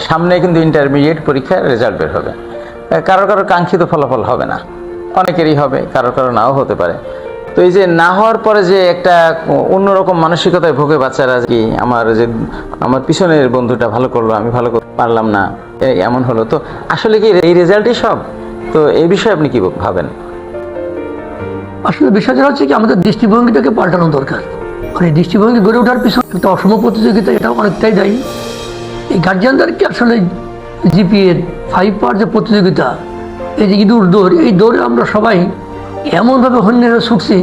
সামনে কিন্তু ইন্টারমিডিয়েট পরীক্ষার রেজাল্ট বের হবে। কারো কারো কাঙ্ক্ষিত ফলাফল হবে না, অনেকেরই হবে, কারো কারো নাও হতে পারে। তো এই যে না হওয়ার পরে যে একটা অন্যরকম মানসিকতায় ভোগে বাচ্চারা, কি আমার পিছনের বন্ধুটা ভালো করলো, আমি ভালো করতে পারলাম না, এমন হলো। তো আসলে কি এই রেজাল্টই সব? তো এই বিষয়ে আপনি কি ভাবেন? আসলে বিষয়টা হচ্ছে কি, আমাদের দৃষ্টিভঙ্গিটাকে পাল্টানো দরকার। মানে দৃষ্টিভঙ্গি গড়ে ওঠার পিছনে একটা অসম প্রতিযোগিতা, এটা অনেকটাই দায়ী। এই গার্জিয়ানদেরকে আসলে জিপিএ 5 পাওয়ার যে প্রতিযোগিতা, এই যে ইঁদুর দৌড়, এই দৌড়ে আমরা সবাই এমনভাবে হন্যে হয়ে ছুটছি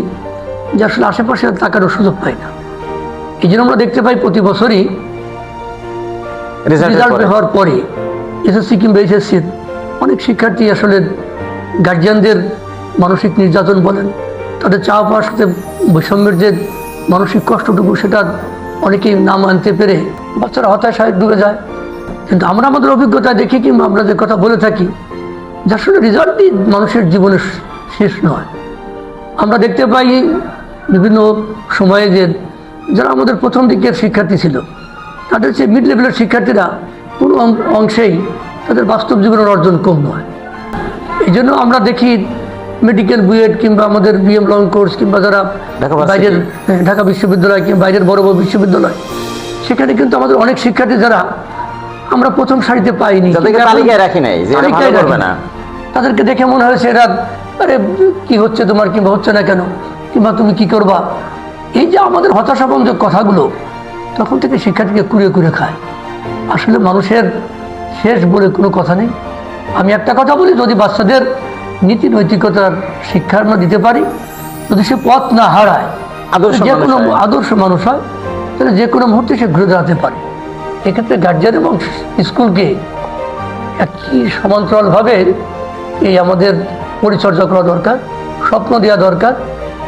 যে আসলে আশেপাশে তাকানোর সুযোগ পাই না। এই জন্য আমরা দেখতে পাই প্রতি বছরই রেজাল্ট হওয়ার পরে এসএসসি কিংবা এইচএসসি অনেক শিক্ষার্থী আসলে গার্জিয়ানদের মানসিক নির্যাতন বলেন, তাদের চাওয়া পাওয়ার সাথে বৈষম্যের যে মানসিক কষ্টটুকু, সেটা অনেকেই না মানতে পেরে বাচ্চারা হতাশায় ডুবে যায়। কিন্তু আমরা আমাদের অভিজ্ঞতা দেখি কিংবা আমরা যে কথা বলে থাকি, যে আসলে রেজাল্টই মানুষের জীবনের শেষ নয়। আমরা দেখতে পাই বিভিন্ন সময়ে যে যারা আমাদের প্রথম দিকের শিক্ষার্থী ছিল, তাদের চেয়ে মিড লেভেলের শিক্ষার্থীরা কোনো অংশেই তাদের বাস্তব জীবনের অর্জন কম নয়। এই জন্য আমরা দেখি মেডিকেল বিএড কিংবা আমাদের বিএম লং কোর্স কিংবা যারা বাইরের ঢাকা বিশ্ববিদ্যালয় কিংবা বাইরের বড় বড় বিশ্ববিদ্যালয়, সেখানে কিন্তু আমাদের অনেক শিক্ষার্থী যারা আমরা প্রথম সারিতে পাইনি, তাদেরকে দেখে মনে হয়েছে এরা, আরে কি হচ্ছে তোমার, কিংবা হচ্ছে না কেন, কিংবা তুমি কি করবা। এই যে আমাদের হতাশাবঞ্জক কথাগুলো তখন থেকে শিক্ষার্থীকে কুড়িয়ে কুড়িয়ে খায়। আসলে মানুষের শেষ বলে কোনো কথা নেই। আমি একটা কথা বলি, যদি বাচ্চাদের নীতি নৈতিকতার শিক্ষা আমরা দিতে পারি, যদি সে পথ না হারায়, যে কোনো আদর্শ মানুষ হয়, তাহলে যে কোনো মুহূর্তে সে ঘুরে দাঁড়াতে পারে। এক্ষেত্রে গার্জিয়ান এবং স্কুলকে একই সমান্তরালভাবে এই আমাদের পরিচর্যা করা দরকার, স্বপ্ন দেওয়া দরকার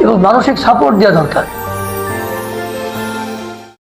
এবং মানসিক সাপোর্ট দেওয়া দরকার।